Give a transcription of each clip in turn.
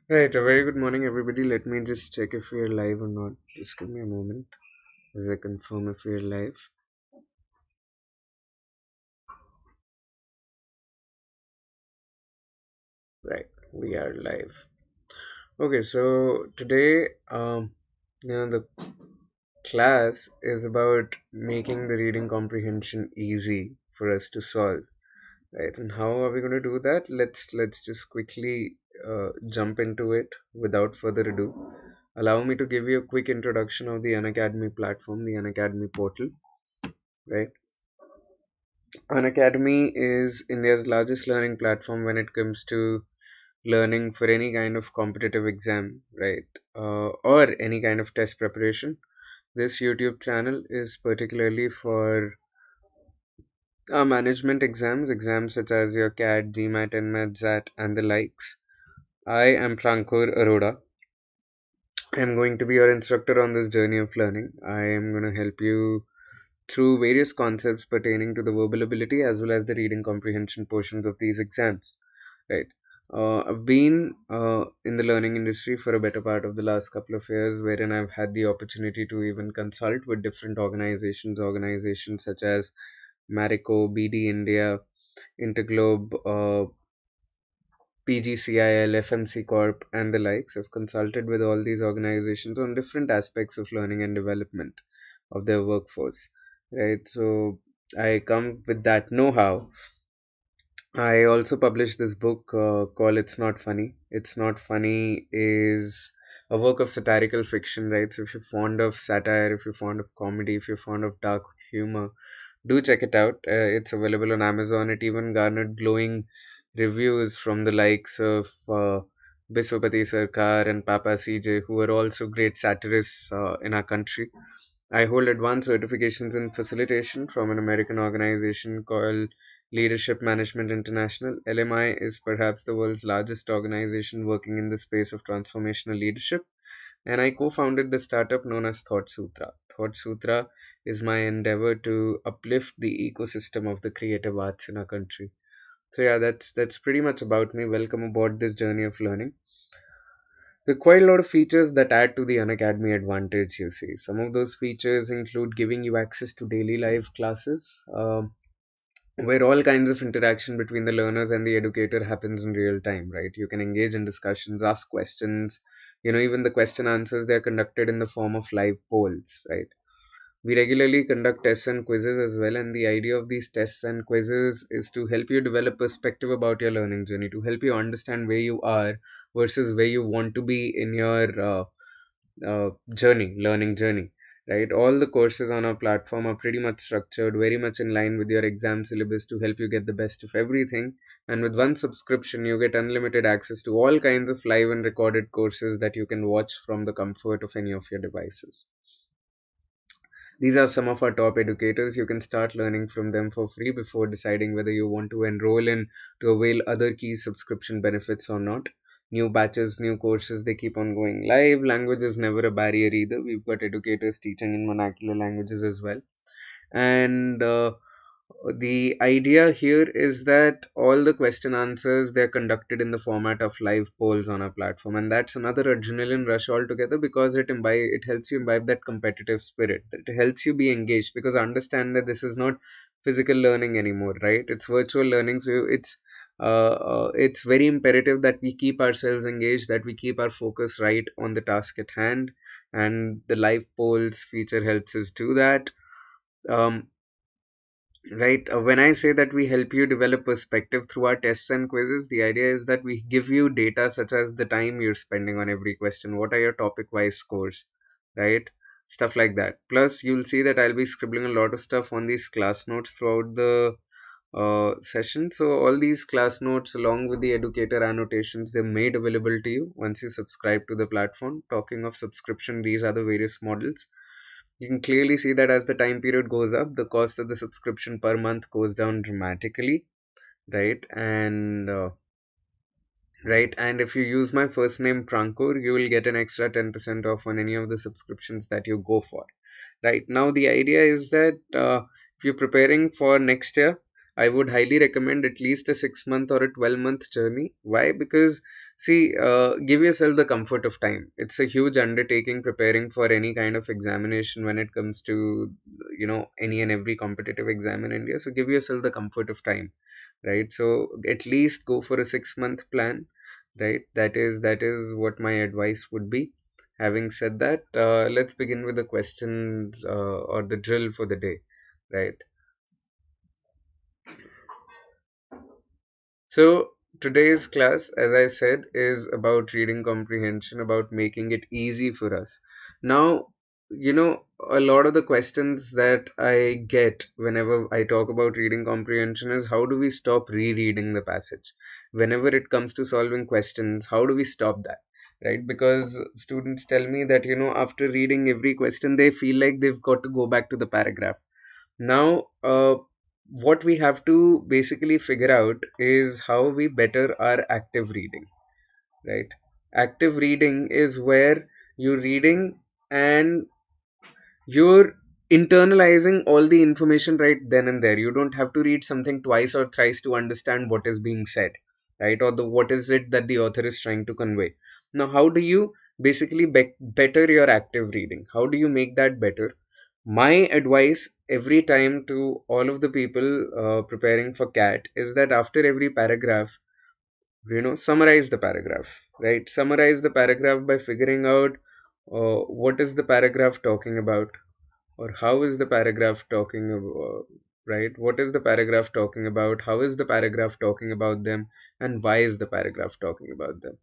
Right, a very good morning, everybody. Let me just check if we are live or not. Just give me a moment as I confirm if we are live. Right, we are live. Okay, so today, the class is about making the reading comprehension easy for us to solve. Right, and how are we going to do that? Let's just quickly jump into it without further ado. Allow me to give you a quick introduction of the Unacademy platform, the Unacademy portal. Right. Unacademy is India's largest learning platform when it comes to learning for any kind of competitive exam, right? Or any kind of test preparation. This YouTube channel is particularly for management exams, exams such as your CAT, GMAT, NMAT, XAT, and the likes. I am Prankur Arora. I am going to be your instructor on this journey of learning. I am going to help you through various concepts pertaining to the verbal ability as well as the reading comprehension portions of these exams. Right. I've been in the learning industry for a better part of the last couple of years, wherein I've had the opportunity to even consult with different organizations such as Marico, BD India, Interglobe, PGCIL, FMC Corp, and the likes. I've consulted with all these organizations on different aspects of learning and development of their workforce. Right. So I come with that know how. I also published this book called It's Not Funny. It's Not Funny is a work of satirical fiction, right? So if you're fond of satire, if you're fond of comedy, if you're fond of dark humor, do check it out. It's available on Amazon. It even garnered glowing reviews from the likes of Biswapati Sarkar and Papa CJ, who are also great satirists in our country. I hold advanced certifications in facilitation from an American organization called Leadership Management International. LMI is perhaps the world's largest organization working in the space of transformational leadership, and I co founded the startup known as Thought Sutra. Thought Sutra is my endeavor to uplift the ecosystem of the creative arts in our country. So yeah, that's pretty much about me. Welcome aboard this journey of learning. There are quite a lot of features that add to the Unacademy advantage, you see. Some of those features include giving you access to daily live classes, where all kinds of interaction between the learners and the educator happens in real time, right? You can engage in discussions, ask questions, even the question answers, they're conducted in the form of live polls, right? We regularly conduct tests and quizzes as well, and the idea of these tests and quizzes is to help you develop perspective about your learning journey, to help you understand where you are versus where you want to be in your learning journey. Right, all the courses on our platform are pretty much structured, very much in line with your exam syllabus to help you get the best of everything. And with one subscription, you get unlimited access to all kinds of live and recorded courses that you can watch from the comfort of any of your devices. These are some of our top educators. You can start learning from them for free before deciding whether you want to enroll in to avail other key subscription benefits or not. New batches, new courses, they keep on going live. Language is never a barrier either. We've got educators teaching in vernacular languages as well. And the idea here is that all the question answers, they're conducted in the format of live polls on our platform, and that's another adrenaline rush altogether, because it helps you imbibe that competitive spirit, that it helps you be engaged, because understand that this is not physical learning anymore, right? It's virtual learning. So it's very imperative that we keep ourselves engaged, that we keep our focus right on the task at hand, and the live polls feature helps us do that. um, Right. When I say that we help you develop perspective through our tests and quizzes, the idea is that we give you data such as the time you're spending on every question, what are your topic wise scores, right? Stuff like that. Plus, you'll see that I'll be scribbling a lot of stuff on these class notes throughout the session. So, all these class notes, along with the educator annotations, they're made available to you once you subscribe to the platform. Talking of subscription, these are the various models. You can clearly see that as the time period goes up, the cost of the subscription per month goes down dramatically, right? And if you use my first name Prankur, you will get an extra 10% off on any of the subscriptions that you go for. Right now, the idea is that if you're preparing for next year, I would highly recommend at least a 6 month or a 12-month journey. Why? Because see, give yourself the comfort of time. It's a huge undertaking preparing for any kind of examination when it comes to, any and every competitive exam in India. So give yourself the comfort of time, right? So at least go for a 6 month plan, right? That is what my advice would be. Having said that, let's begin with the questions or the drill for the day, right? So today's class, as I said, is about reading comprehension, about making it easy for us. Now, a lot of the questions that I get whenever I talk about reading comprehension is, how do we stop rereading the passage? Whenever it comes to solving questions, how do we stop that? Right? Because students tell me that, after reading every question, they feel like they've got to go back to the paragraph. Now, what we have to basically figure out is how we better our active reading, right? Active reading is where you're reading and you're internalizing all the information right then and there. You don't have to read something twice or thrice to understand what is being said, right? Or the what is it that the author is trying to convey. Now, how do you basically better your active reading? How do you make that better? My advice every time to all of the people preparing for CAT is that after every paragraph, summarize the paragraph, right? Summarize the paragraph by figuring out what is the paragraph talking about, or how is the paragraph talking about, right? What is the paragraph talking about? How is the paragraph talking about them? And why is the paragraph talking about them?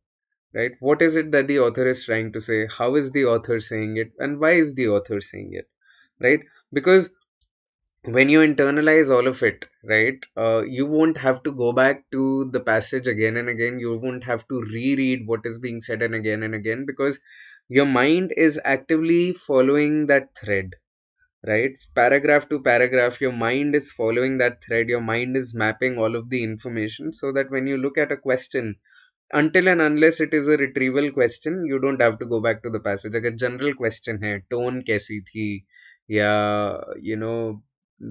Right? What is it that the author is trying to say? How is the author saying it? And why is the author saying it? Right? Because when you internalize all of it, right, you won't have to go back to the passage again and again. You won't have to reread what is being said and again, because your mind is actively following that thread, right? Paragraph to paragraph, your mind is following that thread. Your mind is mapping all of the information so that when you look at a question, until and unless it is a retrieval question, you don't have to go back to the passage. अगर general question है, tone कैसी थी, या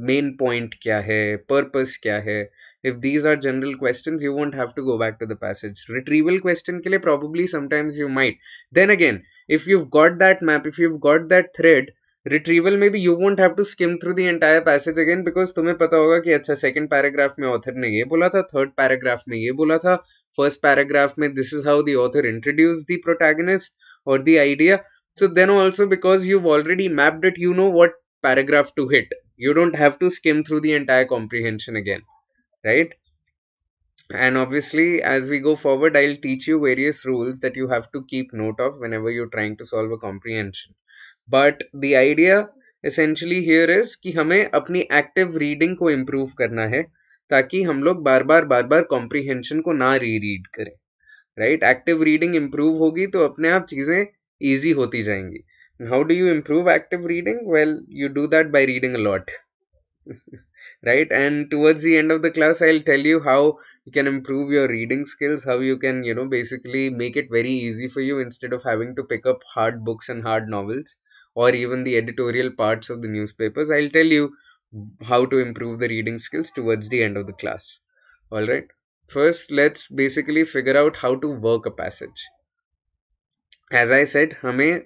main point क्या है, purpose क्या है, if these are general questions, you won't have to go back to the passage. Retrieval question के लिए probably sometimes you might. Then again, if you've got that map, if you've got that thread, retrieval में भी you won't have to skim through the entire passage again, because तुम्हें पता होगा कि अच्छा second paragraph में ऑथर ने ये बोला था, थर्ड पैराग्राफ में ये बोला था, फर्स्ट पैराग्राफ में this is how the author introduce the protagonist और the idea. So then also, because you've already mapped it, you know what paragraph to hit. You don't have to skim through the entire comprehension again, right? And obviously, as we go forward, I'll teach you various rules that you have to keep note of whenever you're trying to solve a comprehension. But the idea essentially here is कि हमें अपनी active reading को improve करना है, ताकि हम लोग बार बार comprehension को ना रीड करें, राइट? एक्टिव रीडिंग इम्प्रूव होगी तो अपने आप चीज़ें ईजी होती जाएंगी. How do you improve active reading? Well, you do that by reading a lot. Right, and towards the end of the class I'll tell you how you can improve your reading skills, how you can basically make it very easy for you instead of having to pick up hard books and hard novels or even the editorial parts of the newspapers. I'll tell you how to improve the reading skills towards the end of the class. All right, first let's basically figure out how to work a passage. As I said, हमें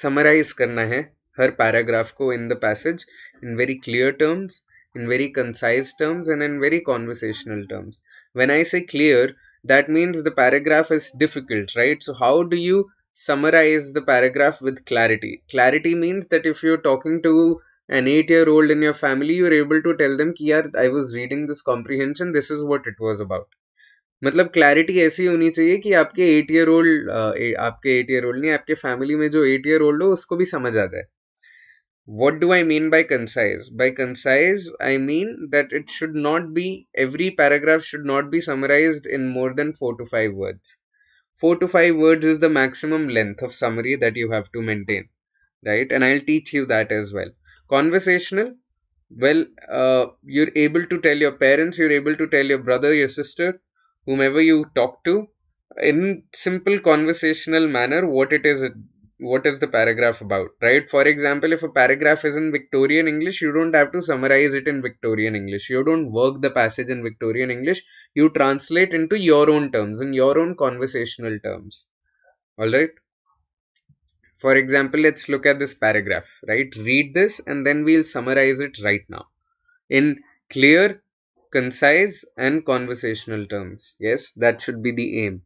summarize करना है हर paragraph को in the passage in very clear terms, in very concise terms, and in very conversational terms. When I say clear, that means the paragraph is difficult, right? So how do you summarize the paragraph with clarity? Clarity means that if you're talking to an 8-year-old in your family, you're able to tell them कि यार I was reading this comprehension, this is what it was about. मतलब clarity ऐसी होनी चाहिए कि आपके 8 year old नहीं, आपके फैमिली में जो 8 year old हो उसको भी समझ आ जाए. What do I mean by concise? By concise, I mean that it should not be, every paragraph should not be summarized in more than 4 to 5 words. 4 to 5 words is the maximum length of summary that you have to maintain, right? And I'll teach you that as well. Conversational, well, you're able to tell your parents, you're able to tell your brother, your sister, whomever you talk to, in simple conversational manner what it is what is the paragraph about, right? For example, if a paragraph is in Victorian English, you don't have to summarize it in Victorian English. You don't work the passage in Victorian English. You translate into your own terms, in your own conversational terms. All right. For example, let's look at this paragraph, right? Read this and then we'll summarize it right now in clear, concise, and conversational terms. Yes, that should be the aim.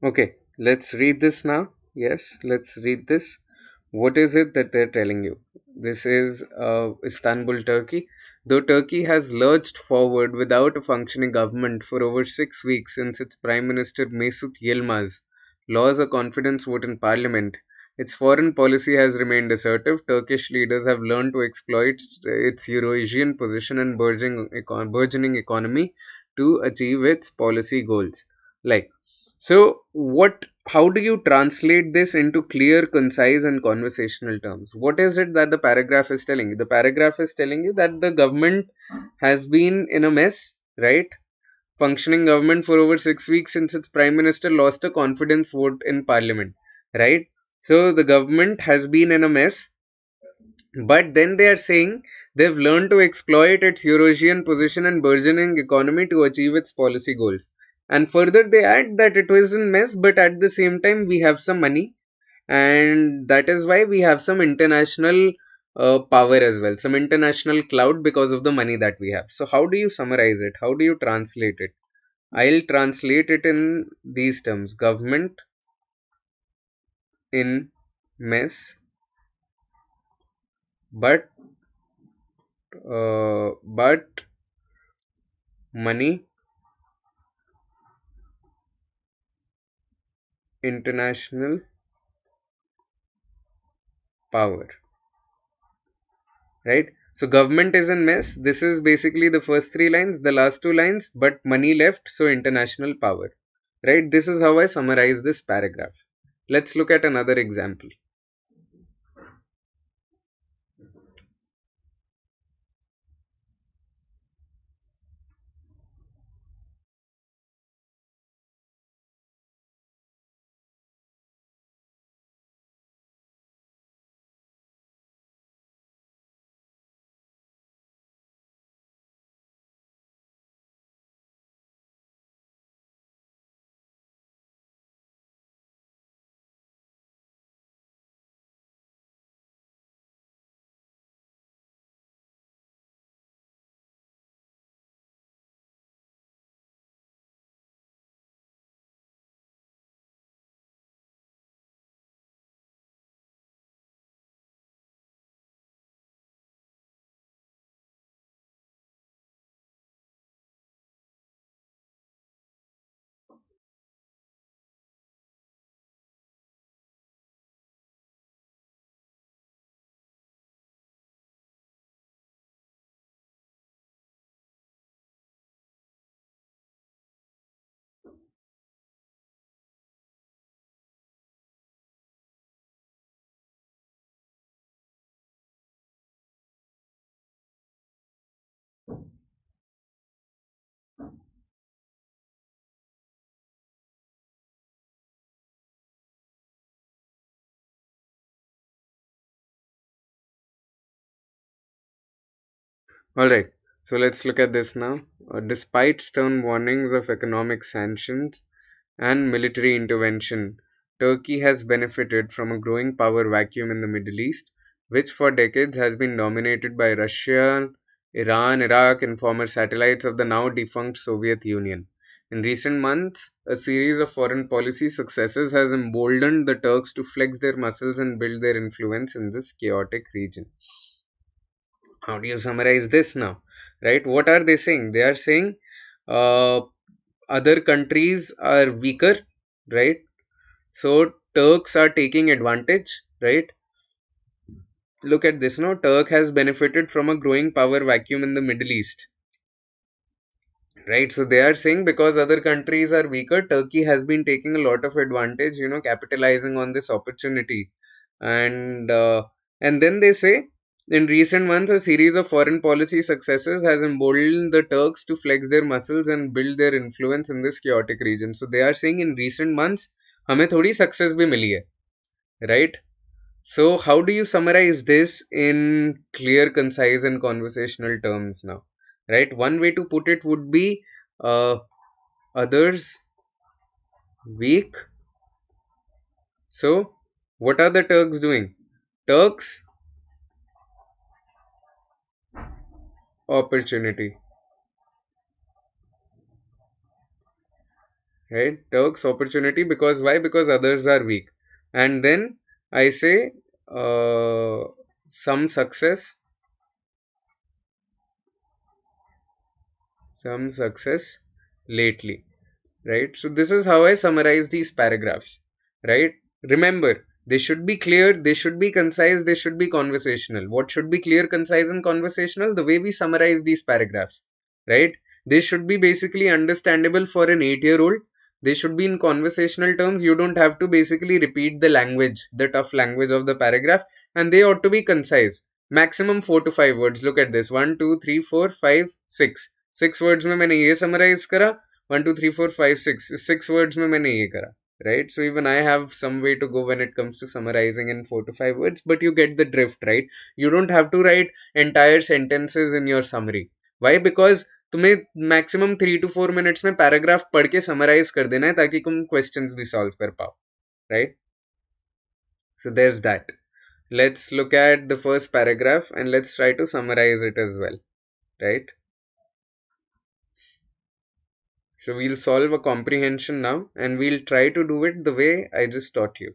Okay, let's read this now. Yes, let's read this. What is it that they're telling you? This is Istanbul, Turkey. Though Turkey has lurched forward without a functioning government for over 6 weeks since its Prime Minister Mesut Yilmaz lost a confidence vote in parliament, its foreign policy has remained assertive. Turkish leaders have learned to exploit its Eurasian position and burgeoning economy to achieve its policy goals. Like, so, how do you translate this into clear, concise, and conversational terms? What is it that the paragraph is telling you? The paragraph is telling you that the government has been in a mess, right? Functioning government for over 6 weeks since its prime minister lost a confidence vote in parliament, right? So, the government has been in a mess, but then they are saying they've learned to exploit its Eurasian position and burgeoning economy to achieve its policy goals. And further, they add that it was in mess, but at the same time, we have some money, and that is why we have some international power as well, some international clout because of the money that we have. So, how do you summarize it? How do you translate it? I'll translate it in these terms: government in mess, but money, international power, right? So government is in mess. This is basically the first three lines, the last two lines, but money left, so international power, right? This is how I summarize this paragraph. Let's look at another example. All right, so let's look at this now. Despite stern warnings of economic sanctions and military intervention, Turkey has benefited from a growing power vacuum in the Middle East, which for decades has been dominated by Russia, Iran, Iraq, and former satellites of the now defunct Soviet Union. In recent months, a series of foreign policy successes has emboldened the Turks to flex their muscles and build their influence in this chaotic region. How do you summarize this now? Right? What are they saying? They are saying uh, other countries are weaker, right? So Turks are taking advantage, right? Look at this now. Turk has benefited from a growing power vacuum in the Middle East, right? So they are saying because other countries are weaker, Turkey has been taking a lot of advantage, capitalizing on this opportunity. And then they say in recent months, a series of foreign policy successes has emboldened the Turks to flex their muscles and build their influence in this chaotic region. So they are saying in recent months, हमें थोड़ी success भी मिली है, right? So, how do you summarize this in clear, concise, and conversational terms now? Right? One way to put it would be uh, others weak. So, what are the Turks doing? Turks opportunity. Right? Turks opportunity because why? Because others are weak. And then I say uh, some success, some success lately. Right? So this is how I summarize these paragraphs, right? Remember, they should be clear, they should be concise, they should be conversational. What should be clear, concise, and conversational? The way we summarize these paragraphs, right? They should be basically understandable for an 8-year-old. They should be in conversational terms. You don't have to basically repeat the language, the tough language of the paragraph, and they ought to be concise. Maximum 4 to 5 words. Look at this: 1, 2, 3, 4, 5, 6. 6 words में मैंने ये summarize करा. 1, 2, 3, 4, 5, 6. 6 words में मैंने ये करा, right? So even I have some way to go when it comes to summarizing in 4 to 5 words, but you get the drift, right? You don't have to write entire sentences in your summary. Why? Because तुम्हें maximum 3 to 4 minutes में paragraph पढ़ के summarise कर देना है ताकि तुम questions भी सॉल्व कर पाओ, right? So there's that. Let's look at the first paragraph and let's try to summarize it as well, right? So we'll solve a comprehension now and we'll try to do it the way I just taught you.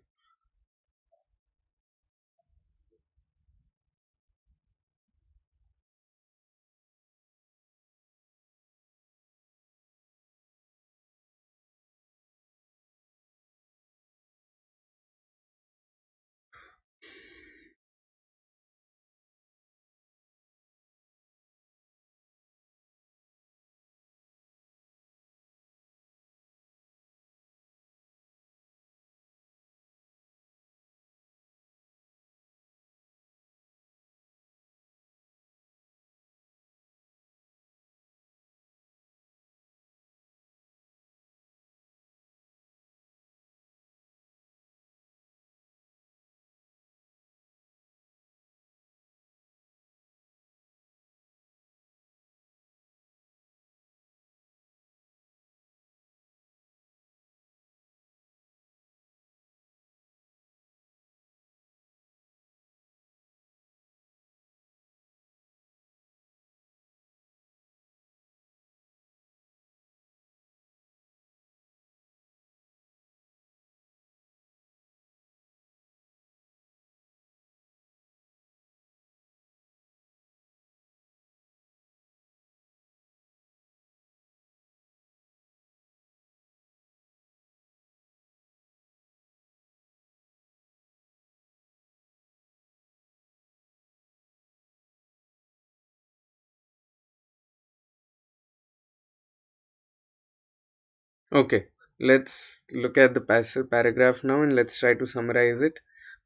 Okay, let's look at the passive paragraph now and let's try to summarize it.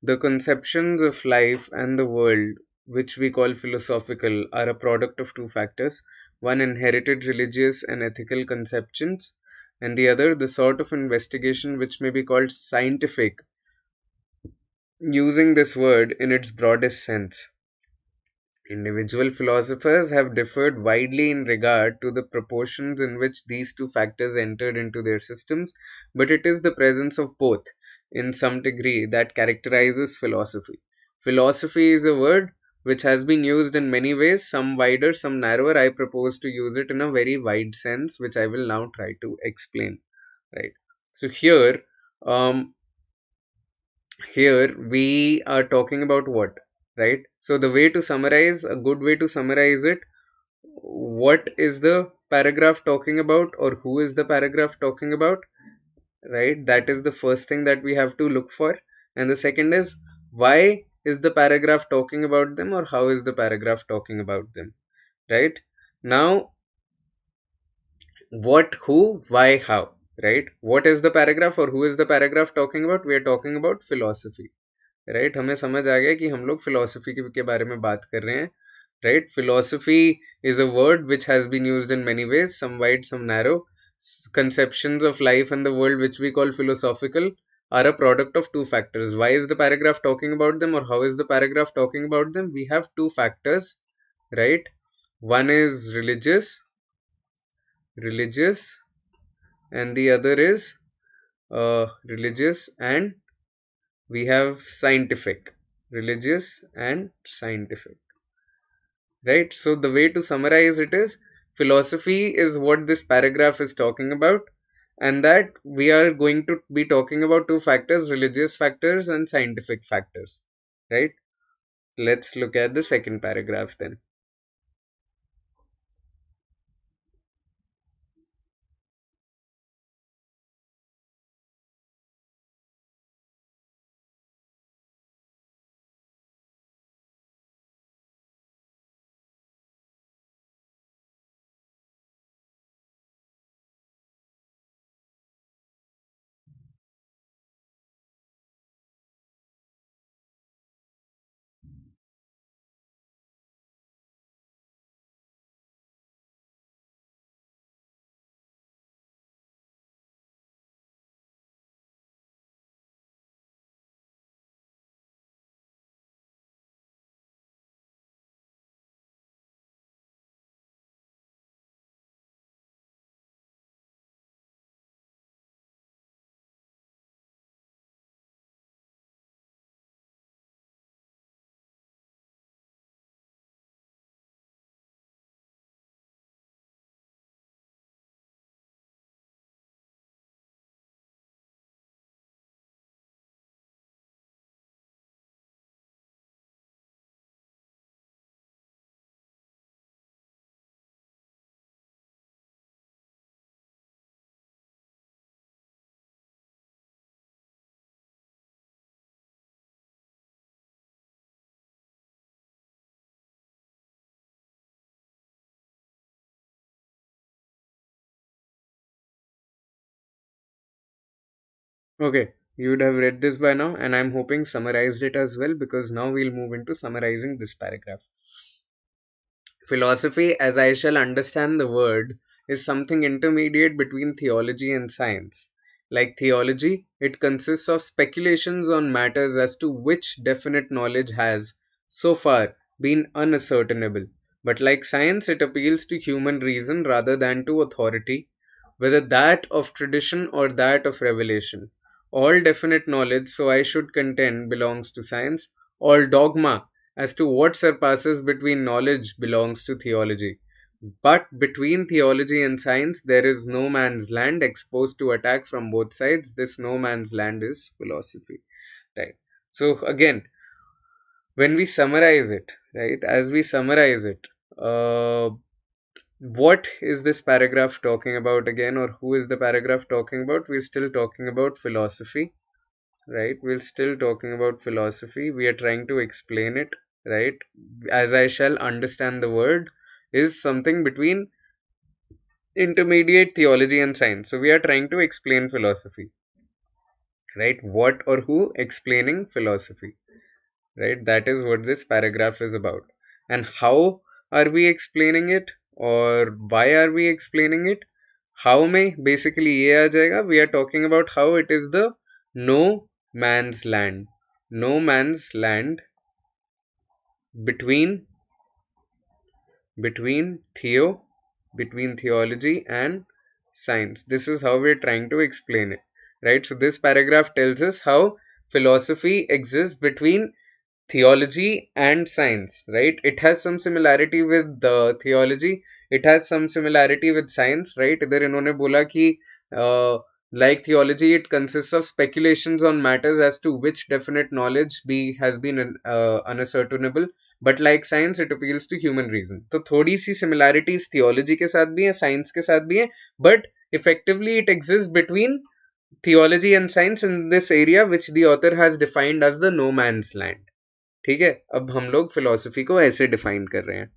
The conceptions of life and the world, which we call philosophical, are a product of two factors. one inherited religious and ethical conceptions, and the other the sort of investigation which may be called scientific, using this word in its broadest sense. Individual philosophers have differed widely in regard to the proportions in which these two factors entered into their systems, but it is the presence of both, in some degree, that characterizes philosophy. Philosophy is a word which has been used in many ways, some wider, some narrower. I propose to use it in a very wide sense, which I will now try to explain. Right. So um, here we are talking about what, right? So the way to summarize, a good way to summarize it, what is the paragraph talking about, or who is the paragraph talking about, right? That is the first thing that we have to look for. And the second is, why is the paragraph talking about them, or how is the paragraph talking about them, right? Now, what, who, why, how, right? What is the paragraph or who is the paragraph talking about? We are talking about philosophy. Right, हमें समझ आ गया कि हम लोग philosophy के बारे में बात कर रहे हैं. Right, philosophy is a word which has been used in many ways, some wide some narrow. Conceptions of life and the world which we call philosophical are a product of two factors. Why is the paragraph talking about them, or how is the paragraph talking about them? We have two factors, right? One is religious, and the other is religious, and we have scientific. Religious and scientific, right? So the way to summarize it is, philosophy is what this paragraph is talking about, and that we are going to be talking about two factors, religious factors and scientific factors, right? Let's look at the second paragraph then. Okay, you would have read this by now, and I'm hoping summarized it as well, because now we'll move into summarizing this paragraph. Philosophy, as I shall understand the word, is something intermediate between theology and science. Like theology, it consists of speculations on matters as to which definite knowledge has, so far, been unascertainable. But like science, it appeals to human reason rather than to authority, whether that of tradition or that of revelation. All definite knowledge, so I should contend, belongs to science. All dogma as to what surpasses between knowledge belongs to theology. But between theology and science, there is no man's land exposed to attack from both sides. This no man's land is philosophy. Right. So again, when we summarize it, right, as we summarize it, what is this paragraph talking about again, or who is the paragraph talking about? We're still talking about philosophy, right? We're still talking about philosophy. We are trying to explain it, right? As I shall understand the word is something between intermediate theology and science. So we are trying to explain philosophy, right? What or who explaining philosophy, right? That is what this paragraph is about. And how are we explaining it? और why are we explaining it? How में basically ये आ जाएगा, we are talking about how it is the no man's land. No man's land between between theo between theology and science. This is how we're trying to explain it, right? So this paragraph tells us how philosophy exists between theology and science, right? It has some similarity with the theology, it has some similarity with science, right? इधर इन्होंने बोला कि like theology, it consists of speculations on matters as to which definite knowledge be has been unascertainable, but like science, it appeals to human reason. तो थोड़ी सी similarities theology के साथ भी है, science के साथ भी है, but effectively it exists between theology and science in this area which the author has defined as the no man's land. ठीक है, अब हम लोग फिलोसफी को ऐसे डिफाइन कर रहे हैं.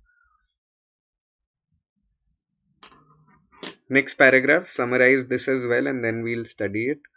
Next paragraph, summarise this as well and then we'll study it.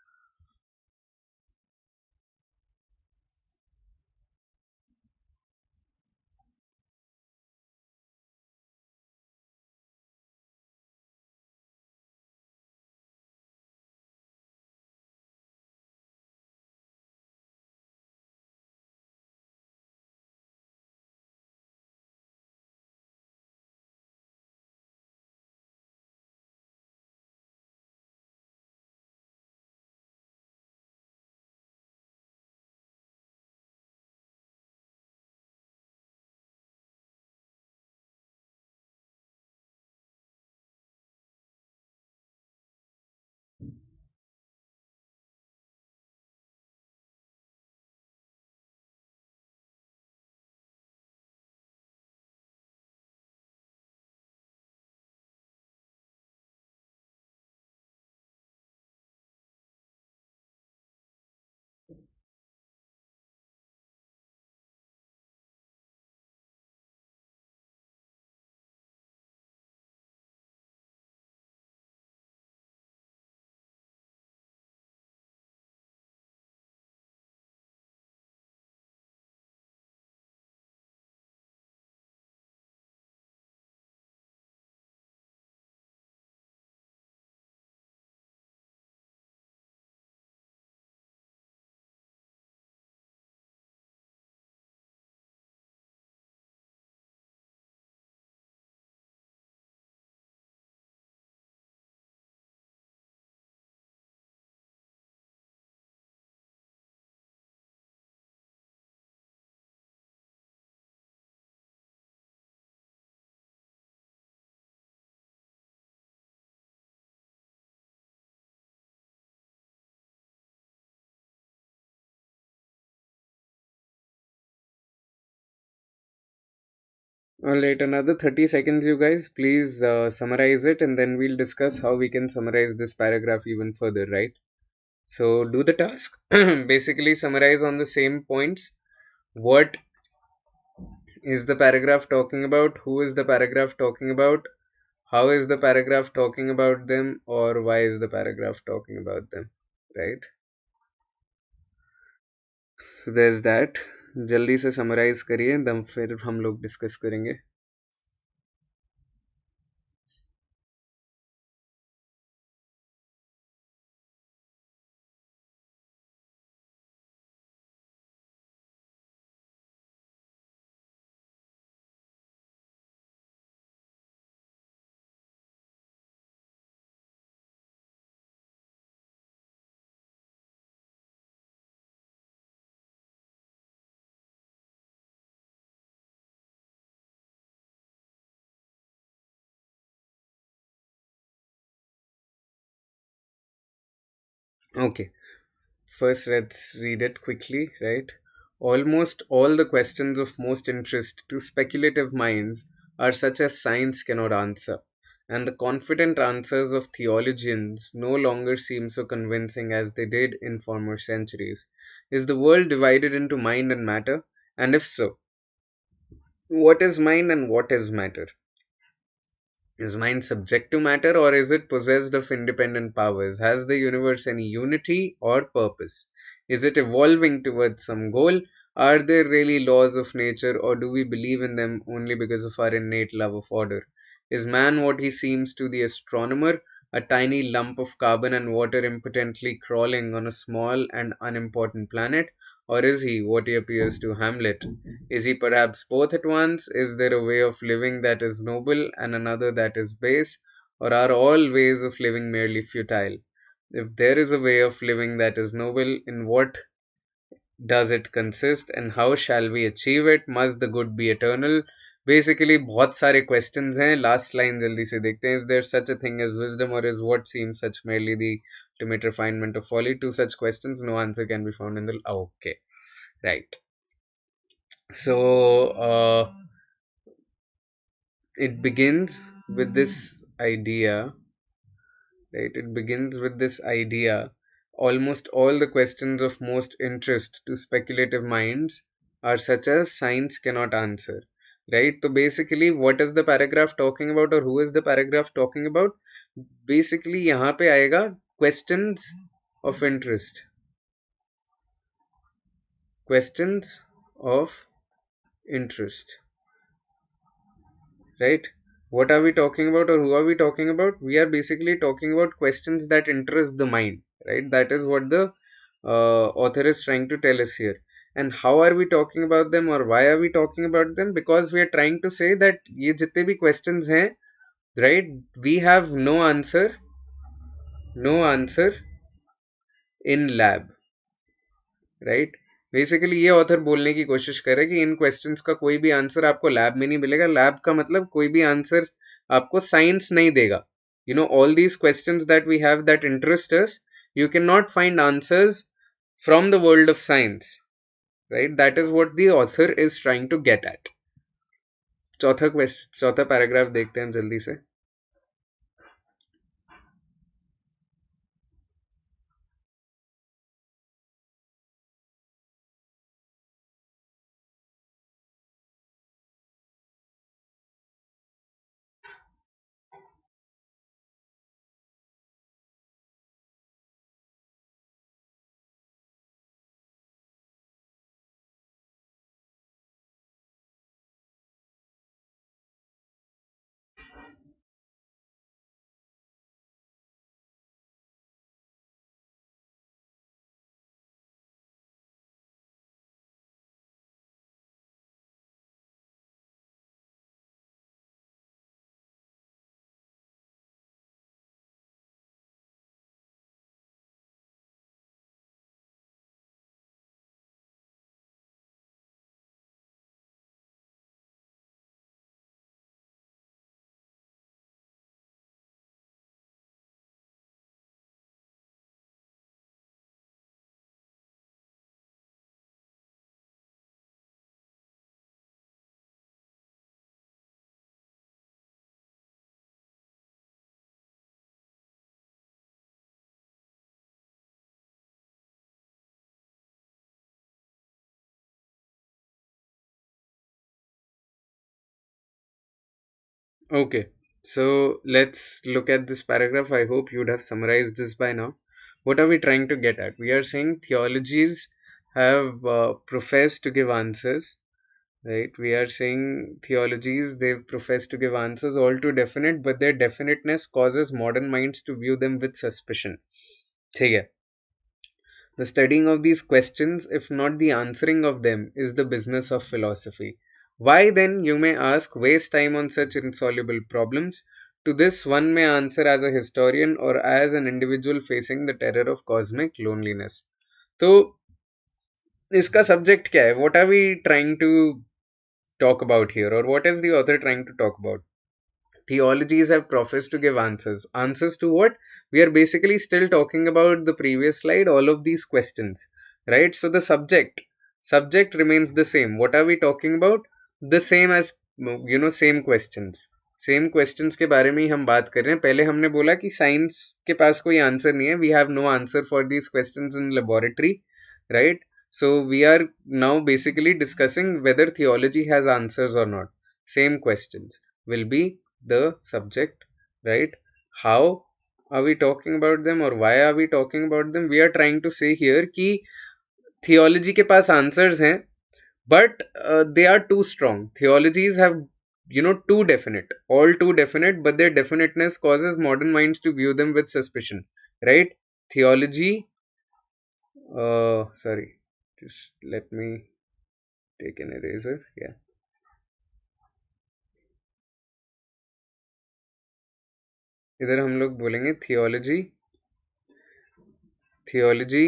Alright, another 30 seconds, you guys. Please summarize it and then we'll discuss how we can summarize this paragraph even further, right? So, do the task. Basically, summarize on the same points. What is the paragraph talking about? Who is the paragraph talking about? How is the paragraph talking about them? Or why is the paragraph talking about them? Right? So, there's that. जल्दी से summarise करिए, दम फिर हम लोग discuss करेंगे. Okay, first let's read it quickly, right? Almost all the questions of most interest to speculative minds are such as science cannot answer, and the confident answers of theologians no longer seem so convincing as they did in former centuries. Is the world divided into mind and matter? And if so, what is mind and what is matter? Is mind subject to matter or is it possessed of independent powers? Has the universe any unity or purpose? Is it evolving towards some goal? Are there really laws of nature or do we believe in them only because of our innate love of order? Is man what he seems to the astronomer, a tiny lump of carbon and water impotently crawling on a small and unimportant planet? Or is he what he appears to Hamlet? Is he perhaps both at once? Is there a way of living that is noble and another that is base? Or are all ways of living merely futile? If there is a way of living that is noble, in what does it consist and how shall we achieve it? Must the good be eternal? Basically बहुत सारे questions हैं. Last line जल्दी से देखते हैं. Is there such a thing as wisdom, or is what seems such merely the ultimate refinement of folly? To such questions no answer can be found in the... Okay, right. So it begins with this idea, right? It begins with this idea. Almost all the questions of most interest to speculative minds are such as science cannot answer, right? So basically, what is the paragraph talking about, or who is the paragraph talking about? Basically, यहाँ पे आएगा questions of interest. Questions of interest, right? What are we talking about, or who are we talking about? We are basically talking about questions that interest the mind, right? That is what the author is trying to tell us here. And how are we talking about them, or why are we talking about them? Because we are trying to say that ये जितने भी questions हैं, right? We have no answer in lab, right. Basically ये author बोलने की कोशिश करे कि इन क्वेश्चंस का कोई भी आंसर आपको लैब में नहीं मिलेगा. लैब का मतलब कोई भी आंसर आपको साइंस नहीं देगा. You know, all these questions that we have that interest us, you cannot find answers from the world of science, right? That is what the author is trying to get at. चौथा paragraph देखते हैं हम जल्दी से. Okay, so let's look at this paragraph. I hope you'd have summarized this by now. What are we trying to get at? We are saying theologies have professed to give answers, right? We are saying theologies, they've professed to give answers all too definite, but their definiteness causes modern minds to view them with suspicion. ठीक है. The studying of these questions, if not the answering of them, is the business of philosophy. Why then, you may ask, waste time on such insoluble problems? To this, one may answer as a historian or as an individual facing the terror of cosmic loneliness. तो इसका subject क्या है? What are we trying to talk about here, or what is the author trying to talk about? Theologies have professed to give answers. Answers to what? We are basically still talking about the previous slide, all of these questions, right? So the subject remains the same. What are we talking about? The same as, you know, same questions के बारे में ही हम बात कर रहे हैं. पहले हमने बोला कि साइंस के पास कोई आंसर नहीं है. We have no answer for these questions in laboratory, right? So we are now basically discussing whether theology has answers or not. Same questions will be the subject, right? How are we talking about them, or why are we talking about them? We are trying to say here कि theology के पास answers हैं, but they are too strong. Theologies have too definite, all too definite, but their definiteness causes modern minds to view them with suspicion, right? Theology, sorry, just let me take an eraser. Yeah, इधर हम लोग बोलेंगे theology, theology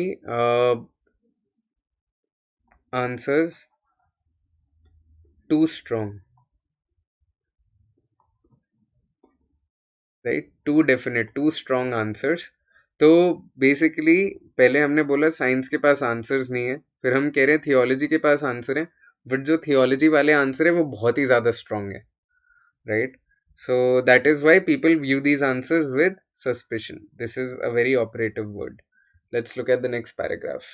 answers too strong, right, too definite, too strong answers. तो basically पहले हमने बोला science के पास answers नहीं है, फिर हम कह रहे हैं थियोलॉजी के पास आंसर है, बट जो थियोलॉजी वाले आंसर है वो बहुत ही ज़्यादा स्ट्रॉन्ग है, right? So that is why people view these answers with suspicion. This is a very operative word. Let's look at the next paragraph.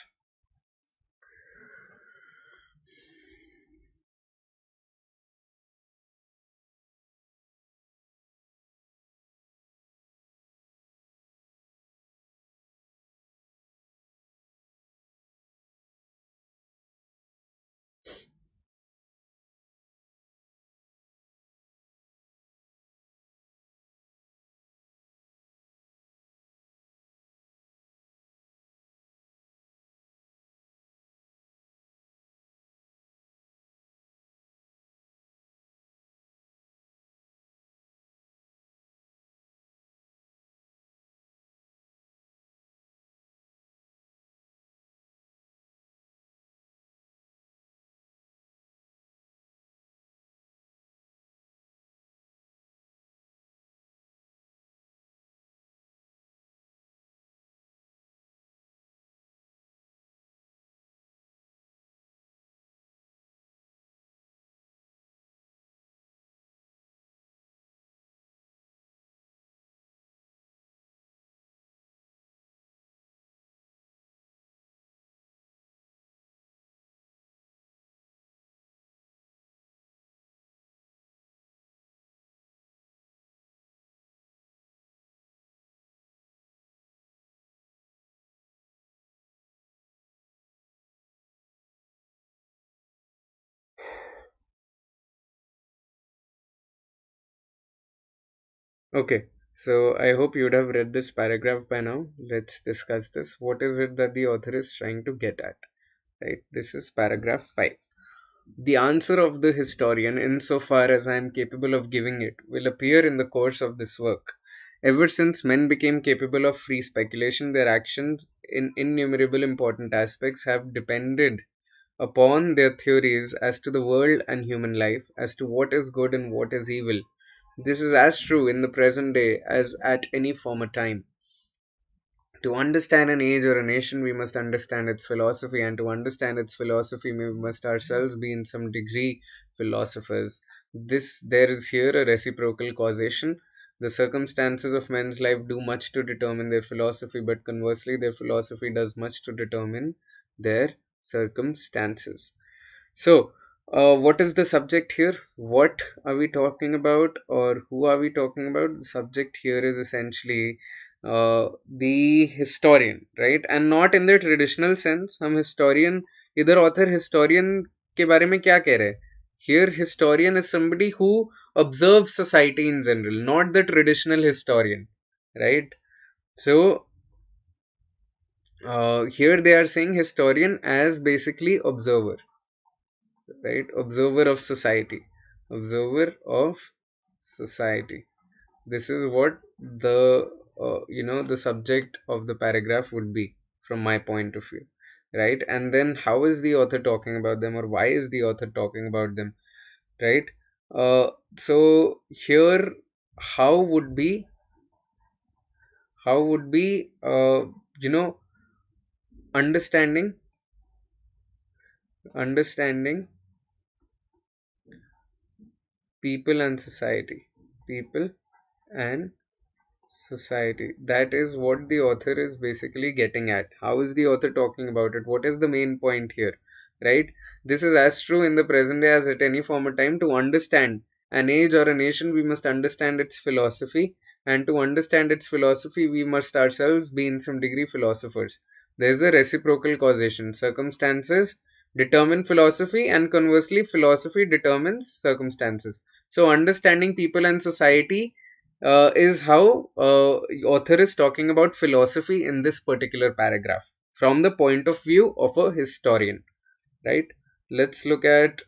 Okay, so I hope you'd have read this paragraph by now. Let's discuss this. What is it that the author is trying to get at? Right, this is paragraph 5. The answer of the historian, insofar as I am capable of giving it, will appear in the course of this work. Ever since men became capable of free speculation, their actions in innumerable important aspects have depended upon their theories as to the world and human life, as to what is good and what is evil. This is as true in the present day as at any former time. To understand an age or a nation, we must understand its philosophy, and to understand its philosophy, we must ourselves be in some degree philosophers. There is here a reciprocal causation. The circumstances of men's life do much to determine their philosophy, but conversely, their philosophy does much to determine their circumstances. So, what is the subject here? What are we talking about, or who are we talking about? The subject here is essentially the historian, right? And not in the traditional sense. हम historian, इधर author historian के बारे में क्या कह रहे हैं? Here, historian is somebody who observes society in general, not the traditional historian, right? So, here they are saying historian as basically observer, right? Observer of society, observer of society. This is what the the subject of the paragraph would be from my point of view, right? And then how is the author talking about them, or why is the author talking about them, right? So here, how would be how would be you know understanding understanding people and society, people and society. That is what the author is basically getting at. How is the author talking about it? What is the main point here, right? This is as true in the present day as at any former time. To understand an age or a nation, we must understand its philosophy, and to understand its philosophy, we must ourselves be in some degree philosophers. There is a reciprocal causation. Circumstances determine philosophy, and conversely, philosophy determines circumstances. So understanding people and society is how author is talking about philosophy in this particular paragraph from the point of view of a historian, right? Let's look at,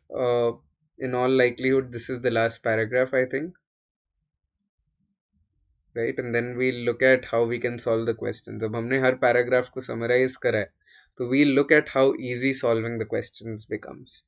in all likelihood, this is the last paragraph, I think, right? And then we'll look at how we can solve the questions. अब हमने हर paragraph को summarize करा है, तो we'll look at how easy solving the questions becomes.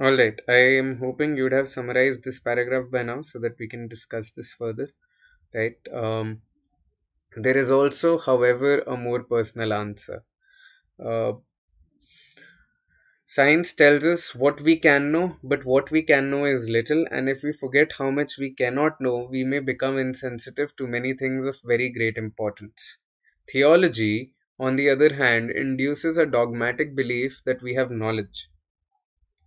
All right, I am hoping you'd have summarized this paragraph by now so that we can discuss this further, right? There is also, however, a more personal answer. Uh, Science tells us what we can know, but what we can know is little, and if we forget how much we cannot know, we may become insensitive to many things of very great importance. Theology, on the other hand, induces a dogmatic belief that we have knowledge,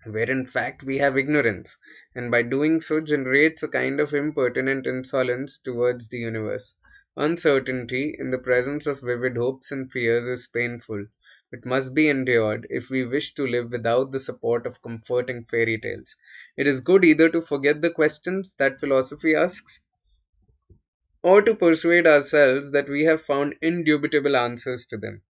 where in fact we have ignorance, and by doing so generates a kind of impertinent insolence towards the universe. Uncertainty in the presence of vivid hopes and fears is painful, but must be endured if we wish to live without the support of comforting fairy tales. It is good either to forget the questions that philosophy asks, or to persuade ourselves that we have found indubitable answers to them.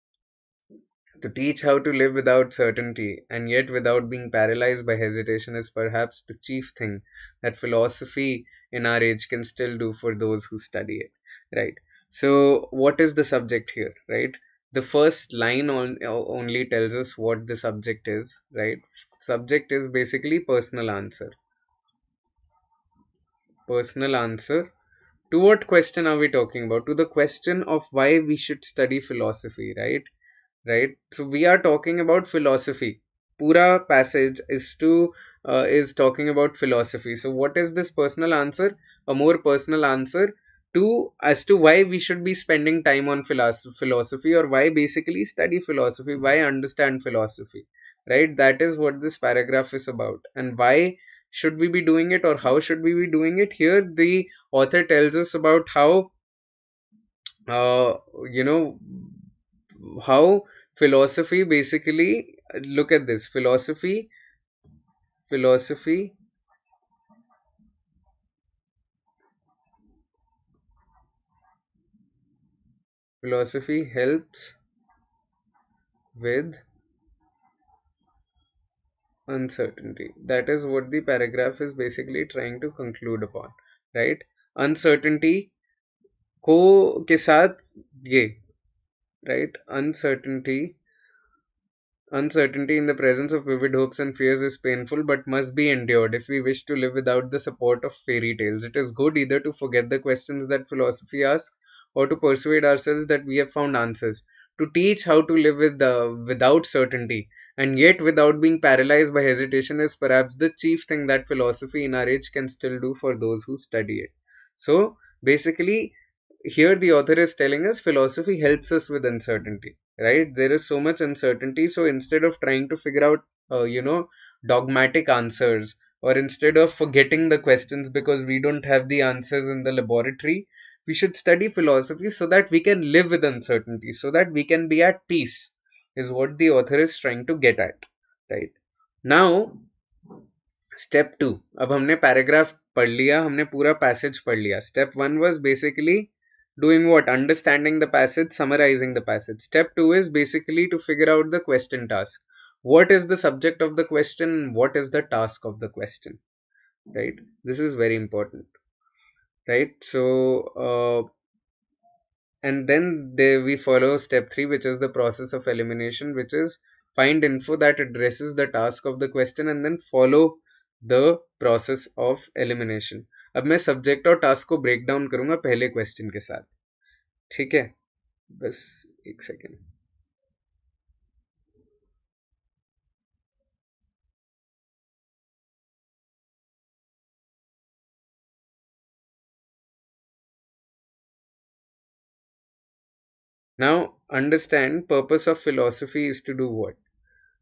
To teach how to live without certainty and yet without being paralyzed by hesitation is perhaps the chief thing that philosophy in our age can still do for those who study it. Right. So, what is the subject here? Right. The first line only tells us what the subject is. Right. Subject is basically personal answer. Personal answer. To what question are we talking about? To the question of why we should study philosophy, right? Right, so we are talking about philosophy. Pura passage is talking about philosophy. So what is this personal answer? A more personal answer to as to why we should be spending time on philosophy, or why basically study philosophy, why understand philosophy, right? That is what this paragraph is about. And why should we be doing it, or how should we be doing it? Here the author tells us about how, uh, you know how philosophy basically, look at this, philosophy philosophy helps with uncertainty. That is what the paragraph is basically trying to conclude upon, right? Uncertainty को के साथ ये, right? Uncertainty in the presence of vivid hopes and fears is painful but must be endured if we wish to live without the support of fairy tales. It is good either to forget the questions that philosophy asks, or to persuade ourselves that we have found answers. To teach how to live without certainty and yet without being paralyzed by hesitation is perhaps the chief thing that philosophy in our age can still do for those who study it. So, Basically, here the author is telling us philosophy helps us with uncertainty, right? There is so much uncertainty, so instead of trying to figure out dogmatic answers, or instead of forgetting the questions because we don't have the answers in the laboratory, we should study philosophy so that we can live with uncertainty, so that we can be at peace, is what the author is trying to get at, right? Now, step two, अब हमने paragraph पढ़ लिया, हमने पूरा passage पढ़ लिया. Step one was basically doing what? Understanding the passage, summarizing the passage. Step 2 is basically to figure out the question task. What is the subject of the question? What is the task of the question? Right? This is very important. Right? So, and then we follow step 3, which is the process of elimination, which is find info that addresses the task of the question and then follow the process of elimination. अब मैं subject और task को break down करूंगा पहले question के साथ. ठीक है, बस एक second. Now understand, purpose of philosophy is to do what?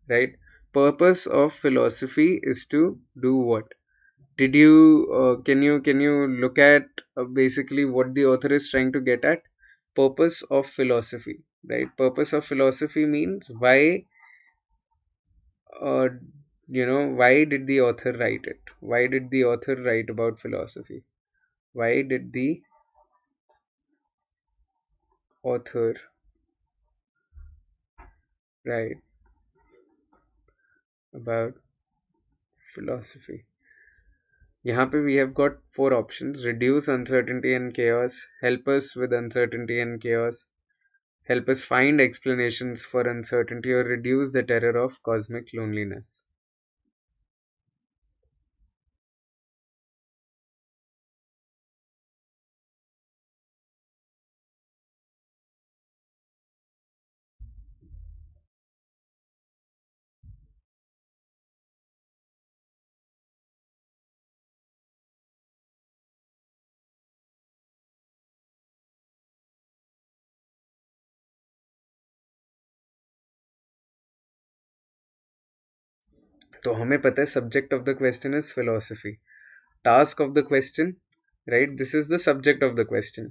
Right? Purpose of philosophy is to do what? Did you can you look at basically what the author is trying to get at? Purpose of philosophy, right? Purpose of philosophy means why, uh, why did the author write it? Why did the author write about philosophy? Why did the author write about philosophy? यहाँ पे we have got 4 options: reduce uncertainty and chaos, help us with uncertainty and chaos, help us find explanations for uncertainty, or reduce the terror of cosmic loneliness. तो हमें पता है subject of the question is philosophy. Task of the question, right? This is the subject of the question.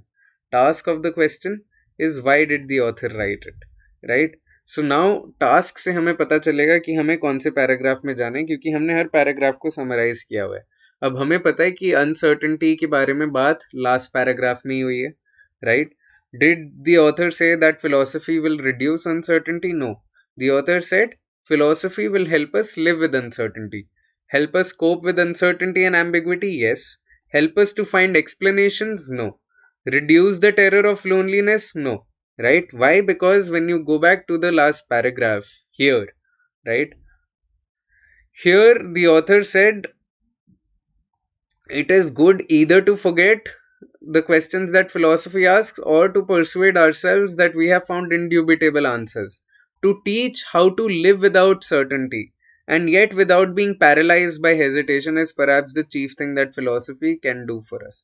Task of the question is why did the author write it, right? So now task से हमें पता चलेगा कि हमें कौन से paragraph में जाना है, क्योंकि हमने हर पैराग्राफ को समराइज किया हुआ है. अब हमें पता है कि अनसर्टेनिटी के बारे में बात लास्ट पैराग्राफ में ही हुई है, right? Did the author say that philosophy will reduce uncertainty? No. The author said philosophy will help us live with uncertainty. Help us cope with uncertainty and ambiguity? Yes. Help us to find explanations? No. Reduce the terror of loneliness? No. Right? Why? Because when you go back to the last paragraph here, right? Here the author said it is good either to forget the questions that philosophy asks or to persuade ourselves that we have found indubitable answers. To teach how to live without certainty and yet without being paralyzed by hesitation is perhaps the chief thing that philosophy can do for us.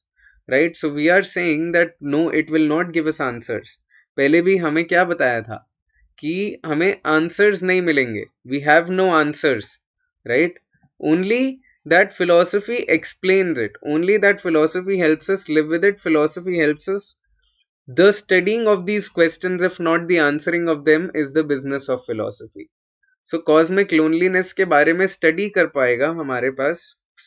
Right? So we are saying that no, it will not give us answers. पहले भी हमें क्या बताया था कि हमें answers नहीं मिलेंगे. We have no answers, right? Only that philosophy explains it, only that philosophy helps us live with it. Philosophy helps us. The studying of these questions, if not the answering of them, is the business of philosophy. So cosmic loneliness के बारे में study कर पाएगा हमारे पास,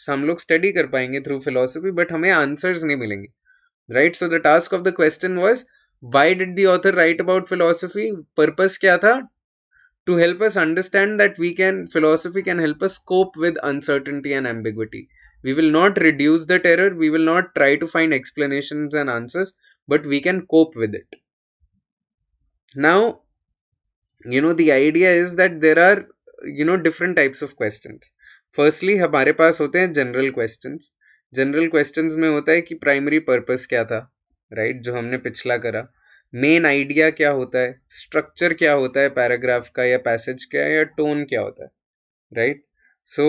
हम लोग study कर पाएंगे थ्रू फिलोसफी, बट हमें आंसर्स नहीं मिलेंगे, right? So the task of the question was why did the author right about philosophy? Purpose क्या था? To help us understand that philosophy can help us cope with uncertainty and ambiguity. We will not reduce the terror, we will not try to find explanations and answers, but we can cope with it. Now, the idea is that there are different types of questions. Firstly, हमारे पास होते हैं general questions. General questions में होता है कि primary purpose क्या था, right? जो हमने पिछला करा. मेन आइडिया क्या होता है, स्ट्रक्चर क्या होता है पैराग्राफ का या पैसेज का, या टोन क्या होता है, right? So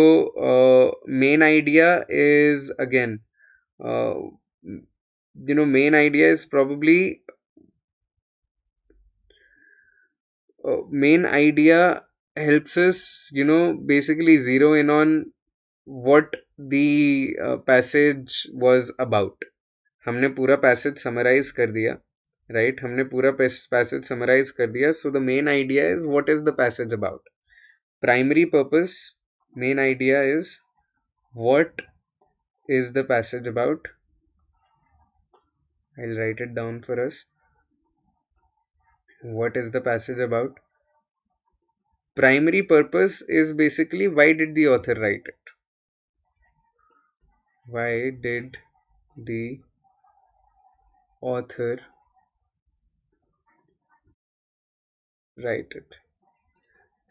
main idea is again main idea is probably main idea helps us, basically zero in on what the passage was about. हमने पूरा पैसेज समराइज कर दिया, राइट? हमने पूरा पैसेज समराइज कर दिया. So the main idea is what is the passage about. Primary purpose, main idea is what is the passage about. I'll write it down for us. What is the passage about? Primary purpose is basically why did the author write it? Why did the author write it?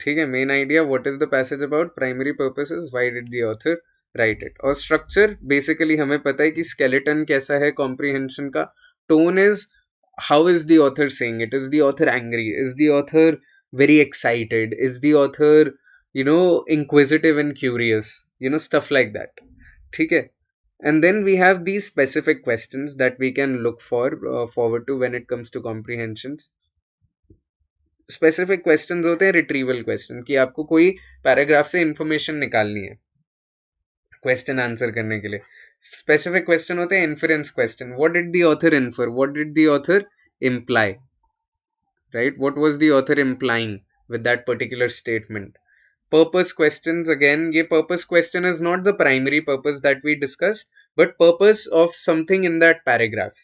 ठीक है, main idea what is the passage about, primary purpose is why did the author right it. और structure basically हमें पता है कि skeleton कैसा है comprehension का. Tone is how is the author saying it. Is the author angry, is the author very excited, is the author inquisitive and curious, stuff like that. ठीक है. And then we have these specific questions that we can look forward to when it comes to comprehensions. Specific questions होते हैं retrieval question, कि आपको कोई paragraph से information निकालनी है क्वेश्चन आंसर करने के लिए. स्पेसिफिक क्वेश्चन होते हैं inference question. What did the author infer, what did the author imply, right? What was the author implying with that particular statement? Purpose questions, again, ये purpose question is not the primary purpose that we discussed, but purpose of something in that paragraph,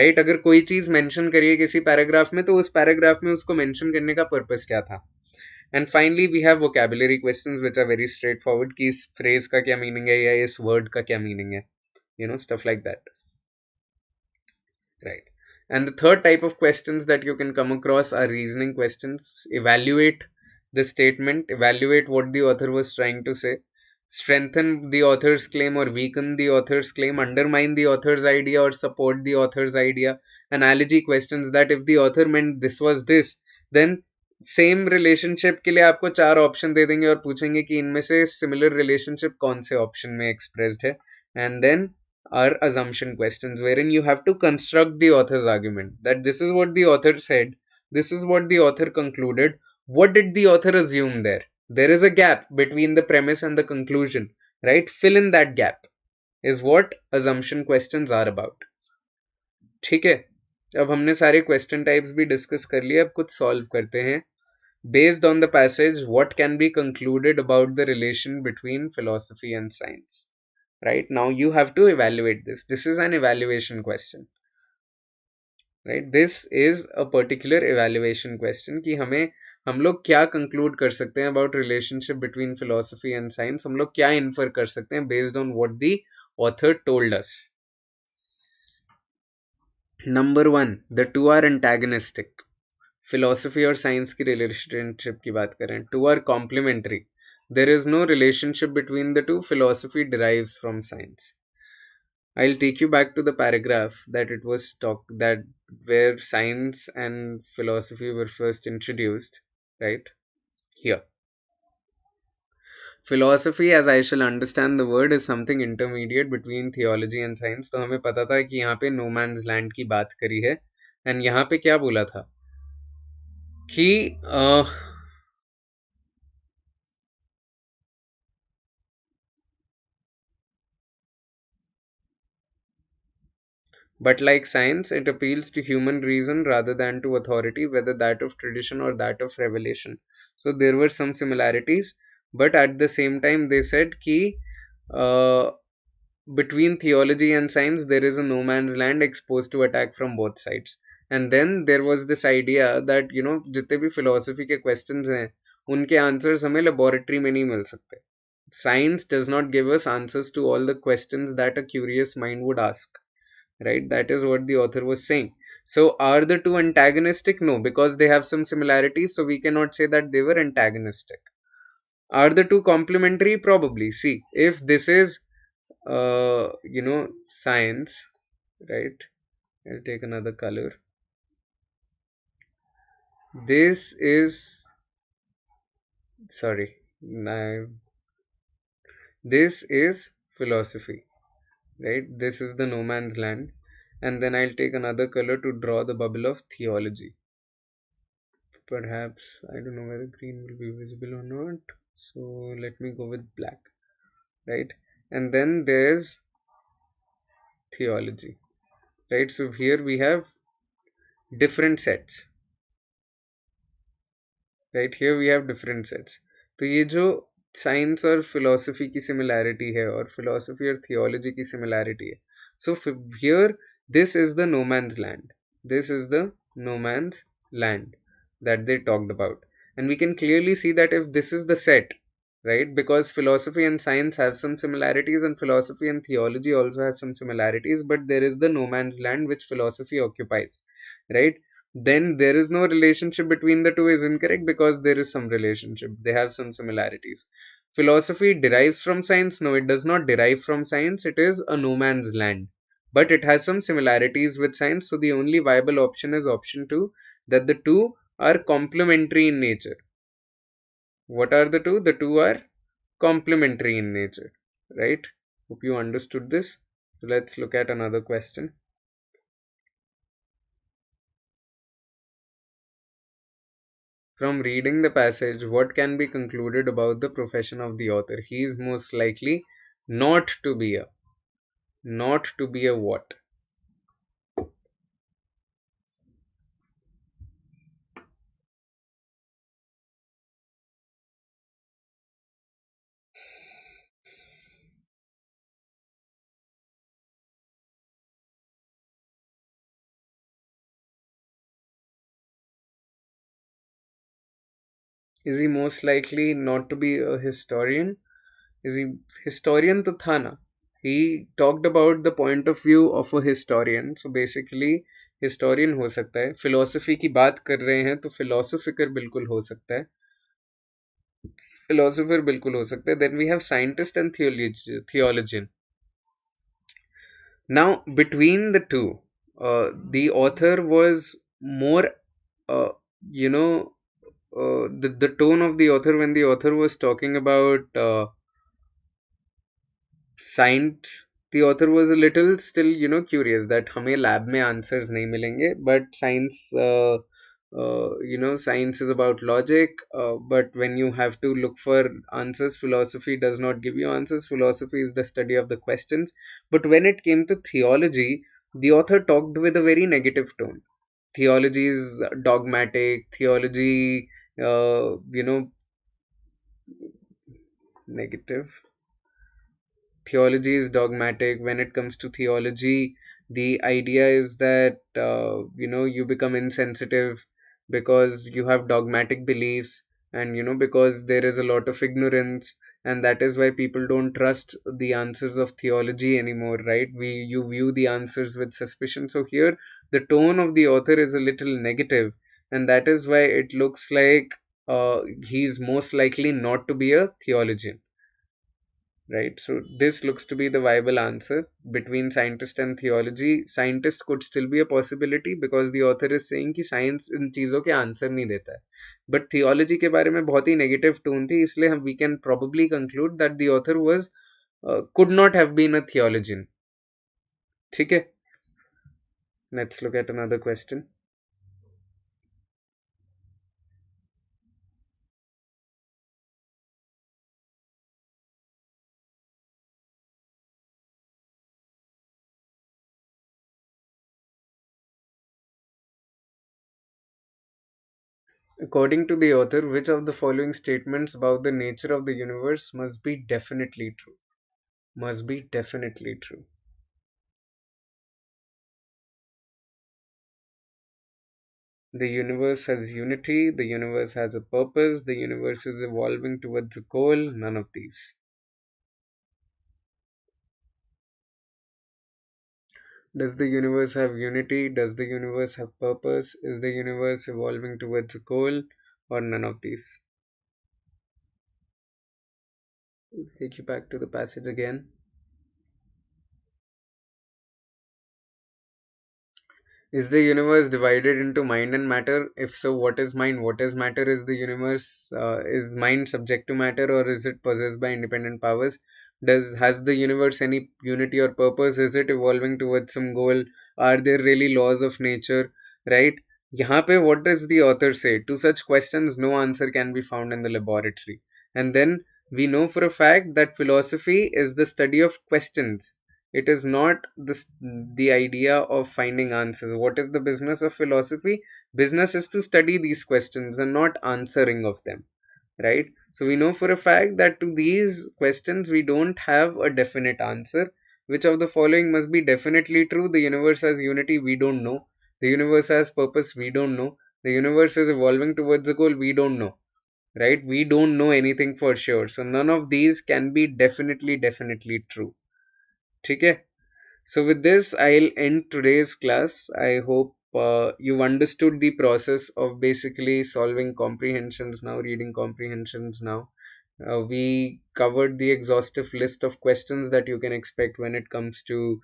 right? अगर कोई चीज mention करिए किसी paragraph में, तो उस paragraph में उसको मेंशन करने का पर्पस क्या था. And finally we have vocabulary questions which are very straightforward, कि इस फ्रेज का क्या मीनिंग है या इस वर्ड का क्या मीनिंग है, stuff like that, right? And the third type of questions that you can come across are reasoning questions. Evaluate the statement, evaluate what the author was trying to say, strengthen the author's claim or weaken the author's claim, undermine the author's idea or support the author's idea. Analogy questions, that if the author meant this was this, then same relationship के लिए आपको 4 option दे देंगे और पूछेंगे कि इनमें से similar relationship कौन से ऑप्शन में एक्सप्रेस्ड है. And then are assumption questions, wherein you have to construct the author's argument, that this is what the author said, this is what the author concluded, what did the author assume there. There is a gap between the premise and the conclusion, right? Fill in that gap is what assumption questions are about. ठीक है, अब हमने सारे question types भी discuss कर लिए, अब कुछ सॉल्व करते हैं. Based on the passage, what can be concluded about the relation between philosophy and science? Right now you have to evaluate this. This is an evaluation question, right? This is a particular evaluation question कि हम लोग क्या conclude कर सकते हैं about relationship between philosophy and science. हम लोग क्या infer कर सकते हैं based on what the author told us. Number 1, the two are antagonistic. Philosophy और science की relationship की बात करें, two are complementary. There is no relationship between the two. Philosophy derives from science. I'll take you back to the paragraph that it was that where science and philosophy were first introduced, right? Here. Philosophy, as I shall understand the word, is something intermediate between theology and science. तो हमें पता था कि यहाँ पे no man's land की बात करी है. And यहाँ पे क्या बोला था कि but like science, it appeals to human reason rather than to authority, whether that of tradition or that of revelation. So there were some similarities, but at the same time they said कि between theology and science there is a no man's land exposed to attack from both sides. And then there was this idea that जितने भी philosophy के questions हैं उनके answers हमें laboratory में नहीं मिल सकते. Science does not give us answers to all the questions that a curious mind would ask. Right? That is what the author was saying. So are the two antagonistic? No, because they have some similarities, so we cannot say that they were antagonistic. Are the two complementary? Probably. See, if this is science, right? I'll take another color. This is this is philosophy, right? This is the no man's land. and then I'll take another color to draw the bubble of theology. Perhaps, I don't know whether green will be visible or not, so let me go with black, right? And then there's theology, right? So here we have different sets, right? Here we have different sets. तो ये जो science और philosophy की similarity है और philosophy और theology की similarity है, so here this is the no man's land, this is the no man's land that they talked about. And we can clearly see that if this is the set, right, because philosophy and science have some similarities and philosophy and theology also has some similarities, but there is the no man's land which philosophy occupies, right? Then there is no relationship between the two is incorrect, because there is some relationship, they have some similarities. Philosophy derives from science? No, it does not derive from science, it is a no man's land, but it has some similarities with science. So the only viable option is option 2, that the two are complementary in nature. What are the two? The two are complementary in nature, right? Hope you understood this. So let's look at another question. From reading the passage, what can be concluded about the profession of the author? He is most likely not to be a what? Is he most likely not to be a historian? Is he historian to था ना? He talked about the point of view of a historian. So basically historian हो सकता है. Philosophy की बात कर रहे हैं तो philosopher बिल्कुल हो सकता है. Philosopher बिल्कुल हो सकता है. Then we have scientist and theologian. Now between the two, the author was more, uh, you know, the tone of the author when the author was talking about science, the author was a little still, curious that हमें lab में answers नहीं मिलेंगे, but science, science is about logic, but when you have to look for answers, philosophy does not give you answers. Philosophy is the study of the questions. But when it came to theology, the author talked with a very negative tone. Theology is dogmatic. Theology, negative. Theology is dogmatic. When it comes to theology, the idea is that you become insensitive because you have dogmatic beliefs, and because there is a lot of ignorance, and that is why people don't trust the answers of theology anymore, right? You view the answers with suspicion. So here the tone of the author is a little negative, and that is why it looks like he's most likely not to be a theologian, right? So this looks to be the viable answer between scientist and theology. Scientist could still be a possibility because the author is saying कि science इन चीज़ों के answer नहीं देता है, but theology के बारे में बहुत ही negative tone थी, इसलिए हम we can probably conclude that the author was could not have been a theologian. ठीक है, let's look at another question. According to the author, which of the following statements about the nature of the universe must be definitely true? Must be definitely true. The universe has unity, the universe has a purpose, the universe is evolving towards a goal, none of these. Does the universe have unity? Does the universe have purpose? Is the universe evolving towards a goal, or none of these? Let's take you back to the passage again. Is the universe divided into mind and matter? If so, what is mind? What is matter? Is the universe, is mind subject to matter, or is it possessed by independent powers? Has the universe any unity or purpose? Is it evolving towards some goal? Are there really laws of nature, right? यहाँ पे what does the author say? To such questions, no answer can be found in the laboratory. And then we know for a fact that philosophy is the study of questions. It is not the idea of finding answers. What is the business of philosophy? Business is to study these questions and not answering of them, right? So we know for a fact that to these questions we don't have a definite answer. Which of the following must be definitely true? The universe has unity, we don't know. The universe has purpose, we don't know. The universe is evolving towards a goal, we don't know, right? We don't know anything for sure. So none of these can be definitely true. Okay? So, with this, I'll end today's class. I hope you've understood the process of basically solving comprehensions now, reading comprehensions now. We covered the exhaustive list of questions that you can expect when it comes to,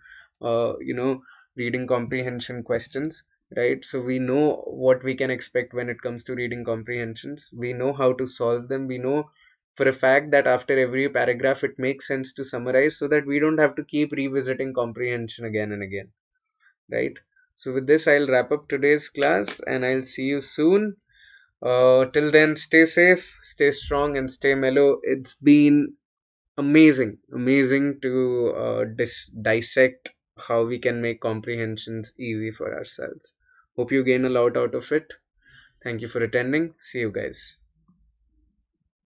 reading comprehension questions, right? So, we know what we can expect when it comes to reading comprehensions. We know how to solve them. We know for a fact that after every paragraph it makes sense to summarize so that we don't have to keep revisiting comprehension again and again, right? So with this I'll wrap up today's class and I'll see you soon. Till then, stay safe, stay strong, and stay mellow. It's been amazing to dissect how we can make comprehensions easy for ourselves. Hope you gain a lot out of it. Thank you for attending. See you guys.